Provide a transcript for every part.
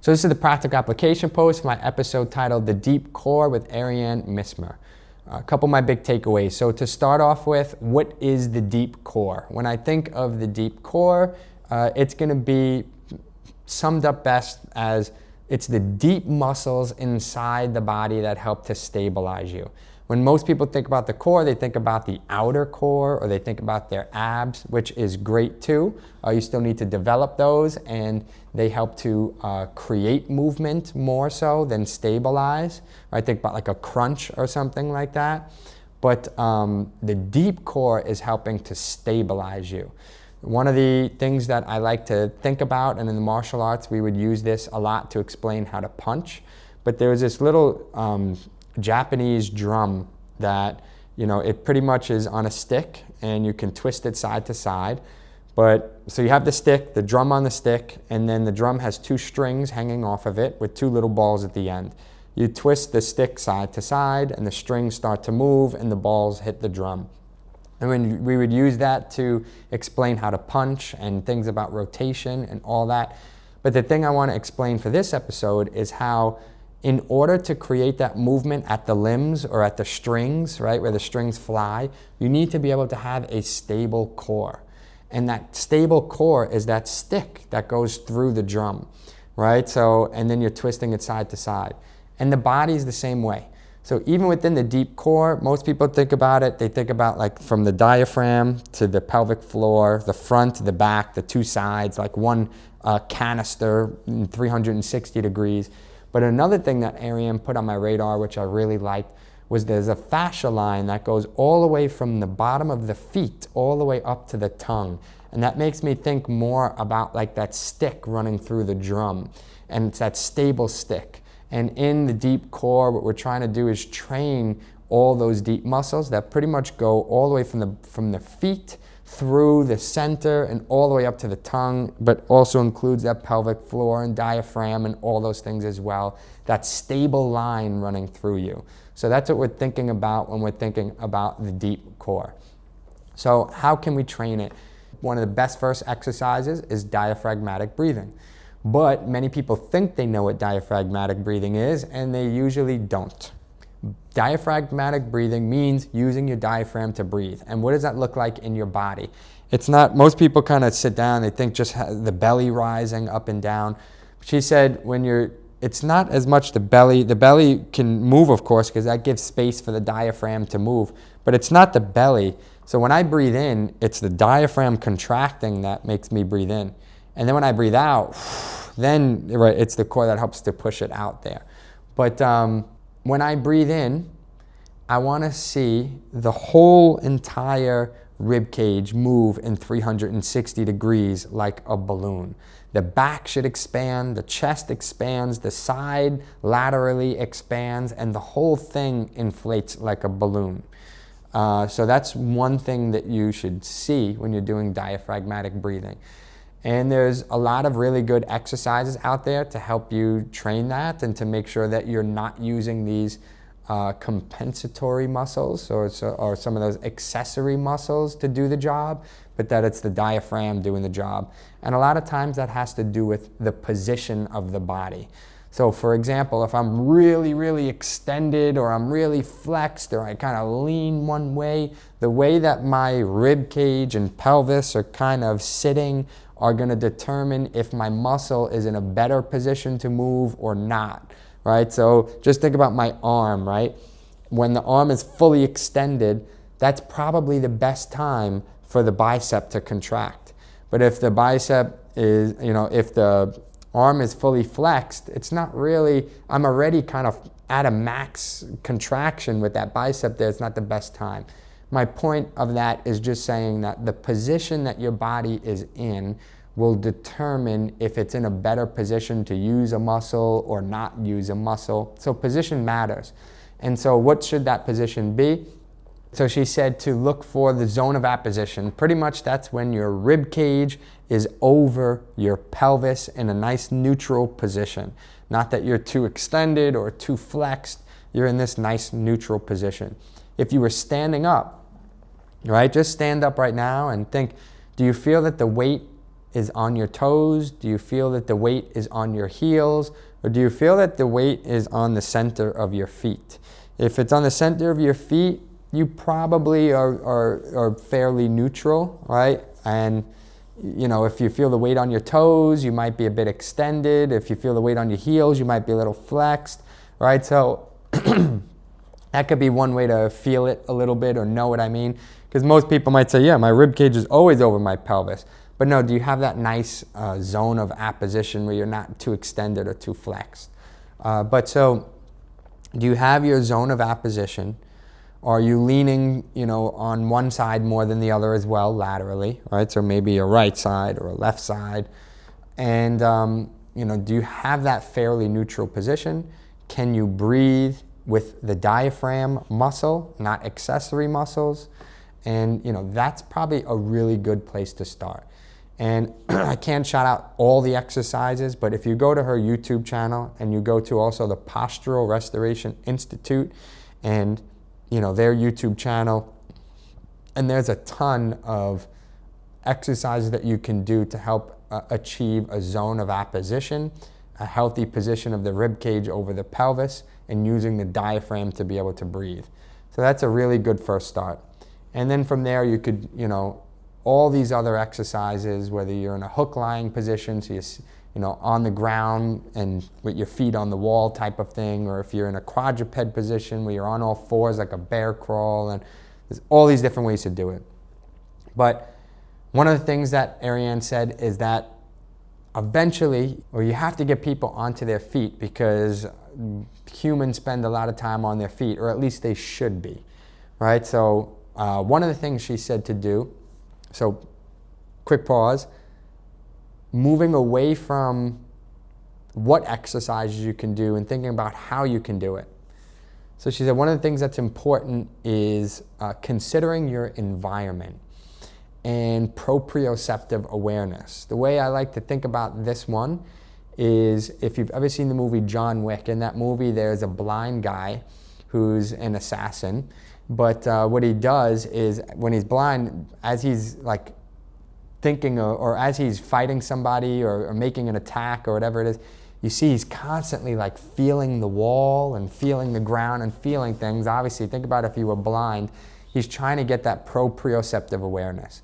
So this is the practical application pose for my episode titled The Deep Core with Ariane Mismer. A couple of my big takeaways. So to start off with, what is the deep core? When I think of the deep core, it's going to be summed up best as it's the deep muscles inside the body that help to stabilize you. When most people think about the core, they think about the outer core or they think about their abs, which is great too. You still need to develop those, and they help to create movement more so than stabilize. I think about like a crunch or something like that. But the deep core is helping to stabilize you. One of the things that I like to think about, and in the martial arts we would use this a lot to explain how to punch, but there was this little Japanese drum that, it pretty much is on a stick and you can twist it side to side. But so you have the stick, the drum on the stick, and then the drum has two strings hanging off of it with two little balls at the end. You twist the stick side to side and the strings start to move and the balls hit the drum. And when we would use that to explain how to punch and things about rotation and all that. But the thing I want to explain for this episode is how, in order to create that movement at the limbs or at the strings, right, where the strings fly, you need to be able to have a stable core. And that stable core is that stick that goes through the drum, right? So, and then you're twisting it side to side. And the body is the same way. So even within the deep core, most people think about it, they think about like from the diaphragm to the pelvic floor, the front to the back, the two sides, like one canister in 360 degrees. But another thing that Ariane put on my radar, which I really liked, was there's a fascia line that goes all the way from the bottom of the feet all the way up to the tongue. And that makes me think more about like that stick running through the drum. And it's that stable stick. And in the deep core, what we're trying to do is train all those deep muscles that pretty much go all the way from the feet through the center and all the way up to the tongue, but also includes that pelvic floor and diaphragm and all those things as well. That stable line running through you. So that's what we're thinking about when we're thinking about the deep core. So how can we train it? One of the best first exercises is diaphragmatic breathing. But many people think they know what diaphragmatic breathing is, and they usually don't. Diaphragmatic breathing means using your diaphragm to breathe. And what does that look like in your body? It's not, most people kind of sit down, they think just the belly rising up and down. She said it's not as much the belly can move, of course, because that gives space for the diaphragm to move, but it's not the belly. So when I breathe in, it's the diaphragm contracting that makes me breathe in. And then when I breathe out, then it's the core that helps to push it out there. But when I breathe in, I want to see the whole entire rib cage move in 360 degrees like a balloon. The back should expand, the chest expands, the side laterally expands, and the whole thing inflates like a balloon. So that's one thing that you should see when you're doing diaphragmatic breathing. And there's a lot of really good exercises out there to help you train that and to make sure that you're not using these compensatory muscles or some of those accessory muscles to do the job, but that it's the diaphragm doing the job. And a lot of times that has to do with the position of the body. So for example, if I'm really, really extended or I'm really flexed or I kind of lean one way, the way that my rib cage and pelvis are kind of sitting are going to determine if my muscle is in a better position to move or not, right? So just think about my arm, right? When the arm is fully extended, that's probably the best time for the bicep to contract. But if the bicep is, if the arm is fully flexed, it's not really, I'm already kind of at a max contraction with that bicep there. It's not the best time. My point of that is just saying that the position that your body is in will determine if it's in a better position to use a muscle or not use a muscle. So position matters. And so what should that position be? So she said to look for the zone of apposition. Pretty much that's when your rib cage is over your pelvis in a nice neutral position. Not that you're too extended or too flexed. You're in this nice neutral position. If you were standing up, right, just stand up right now and think, do you feel that the weight is on your toes? Do you feel that the weight is on your heels? Or do you feel that the weight is on the center of your feet? If it's on the center of your feet, you probably are fairly neutral, right? And you know, if you feel the weight on your toes, you might be a bit extended. If you feel the weight on your heels, you might be a little flexed, right? So that could be one way to feel it a little bit or know what I mean. Because most people might say, yeah, my rib cage is always over my pelvis. But no, do you have that nice zone of apposition where you're not too extended or too flexed? But so, do you have your zone of apposition? Are you leaning, you know, on one side more than the other as well, laterally, right? So maybe a right side or a left side. And, you know, do you have that fairly neutral position? Can you breathe with the diaphragm muscle, not accessory muscles? And, you know, that's probably a really good place to start. And I can't shout out all the exercises, but if you go to her YouTube channel and you go to also the Postural Restoration Institute and, you know, their YouTube channel, and there's a ton of exercises that you can do to help achieve a zone of apposition, a healthy position of the rib cage over the pelvis, and using the diaphragm to be able to breathe. So that's a really good first start. And then from there you could, you know, all these other exercises, whether you're in a hook lying position, so you're, you know, on the ground and with your feet on the wall type of thing, or if you're in a quadruped position where you're on all fours like a bear crawl, and there's all these different ways to do it. But one of the things that Ariane said is that eventually, or you have to get people onto their feet, because humans spend a lot of time on their feet, or at least they should be, right? So one of the things she said to do, so quick pause, moving away from what exercises you can do and thinking about how you can do it. So she said one of the things that's important is considering your environment and proprioceptive awareness. The way I like to think about this one is, if you've ever seen the movie John Wick, in that movie there's a blind guy who's an assassin, but what he does is when he's blind, as he's like thinking or as he's fighting somebody or making an attack or whatever it is, you see he's constantly like feeling the wall and feeling the ground and feeling things. Obviously, think about if you were blind, he's trying to get that proprioceptive awareness.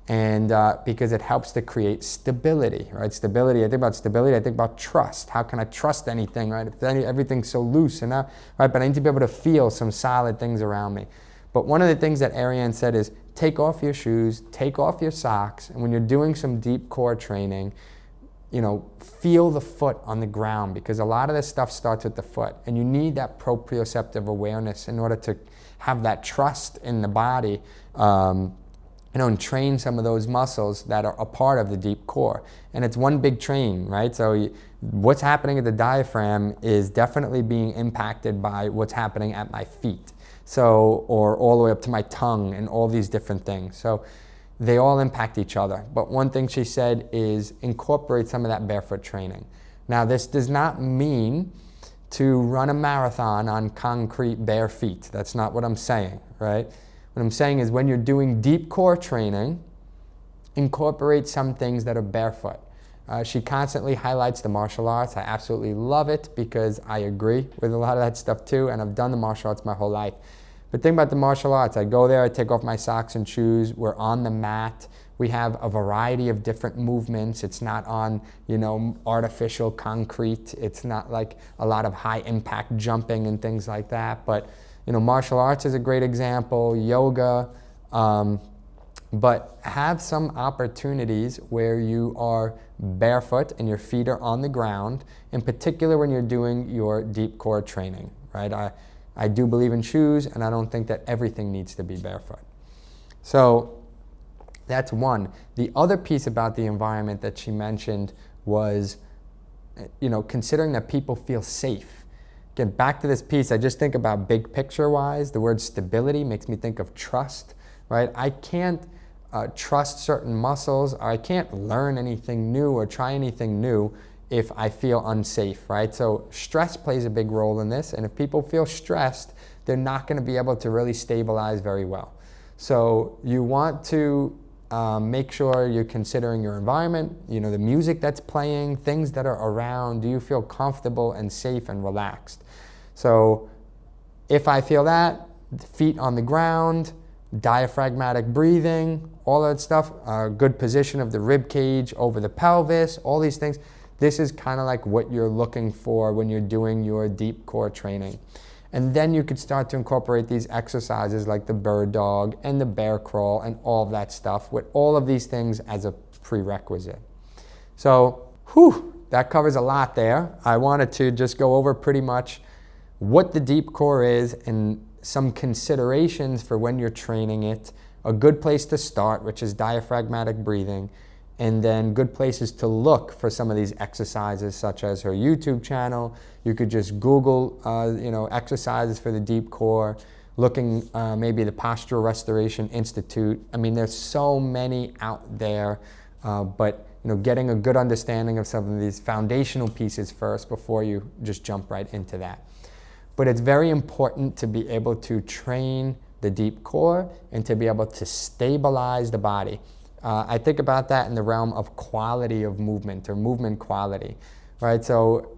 And because it helps to create stability, right? Stability, I think about stability, I think about trust. How can I trust anything, right? If everything's so loose and now, right? But I need to be able to feel some solid things around me. But one of the things that Ariane said is take off your shoes, take off your socks, and when you're doing some deep core training, you know, feel the foot on the ground, because a lot of this stuff starts with the foot, and you need that proprioceptive awareness in order to have that trust in the body, you know, and train some of those muscles that are a part of the deep core. And it's one big train, right? So what's happening at the diaphragm is definitely being impacted by what's happening at my feet. So, or all the way up to my tongue and all these different things. So they all impact each other. But one thing she said is incorporate some of that barefoot training. Now, this does not mean to run a marathon on concrete bare feet. That's not what I'm saying, right? What I'm saying is when you're doing deep core training, incorporate some things that are barefoot. She constantly highlights the martial arts. I absolutely love it because I agree with a lot of that stuff too, and I've done the martial arts my whole life. But think about the martial arts. I go there, I take off my socks and shoes, we're on the mat, we have a variety of different movements. It's not on, you know, artificial concrete. It's not like a lot of high impact jumping and things like that. But, you know, martial arts is a great example, yoga, but have some opportunities where you are barefoot and your feet are on the ground, in particular when you're doing your deep core training, right? I do believe in shoes, and I don't think that everything needs to be barefoot. So that's one. The other piece about the environment that she mentioned was, you know, considering that people feel safe. Again, back to this piece, I just think about big picture wise, the word stability makes me think of trust, right? I can't trust certain muscles, or I can't learn anything new or try anything new if I feel unsafe, right? So stress plays a big role in this, and if people feel stressed, they're not going to be able to really stabilize very well. So you want to make sure you're considering your environment, the music that's playing, things that are around. Do you feel comfortable and safe and relaxed? So if I feel that, feet on the ground, diaphragmatic breathing, all that stuff, good position of the rib cage over the pelvis, all these things. This is kind of like what you're looking for when you're doing your deep core training. And then you could start to incorporate these exercises like the bird dog and the bear crawl and all of that stuff with all of these things as a prerequisite. So, that covers a lot there. I wanted to just go over pretty much what the deep core is and some considerations for when you're training it, a good place to start, which is diaphragmatic breathing, and then good places to look for some of these exercises, such as her YouTube channel. You could just Google, exercises for the deep core, looking maybe the Postural Restoration Institute. I mean, there's so many out there, but getting a good understanding of some of these foundational pieces first before you just jump right into that. But it's very important to be able to train the deep core and to be able to stabilize the body. I think about that in the realm of quality of movement or movement quality, right? So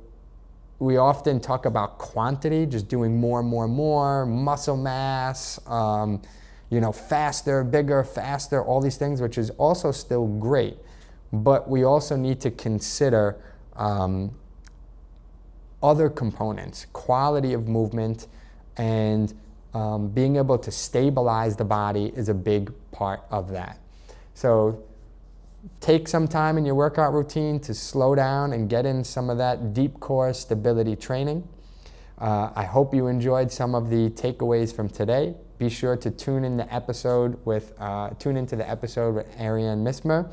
we often talk about quantity, just doing more and more and more, muscle mass, faster, bigger, faster, all these things, which is also still great. But we also need to consider other components, quality of movement, and being able to stabilize the body is a big part of that. So take some time in your workout routine to slow down and get in some of that deep core stability training. I hope you enjoyed some of the takeaways from today. Be sure to tune into the episode with Ariane Mismer,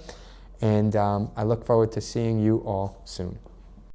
and I look forward to seeing you all soon.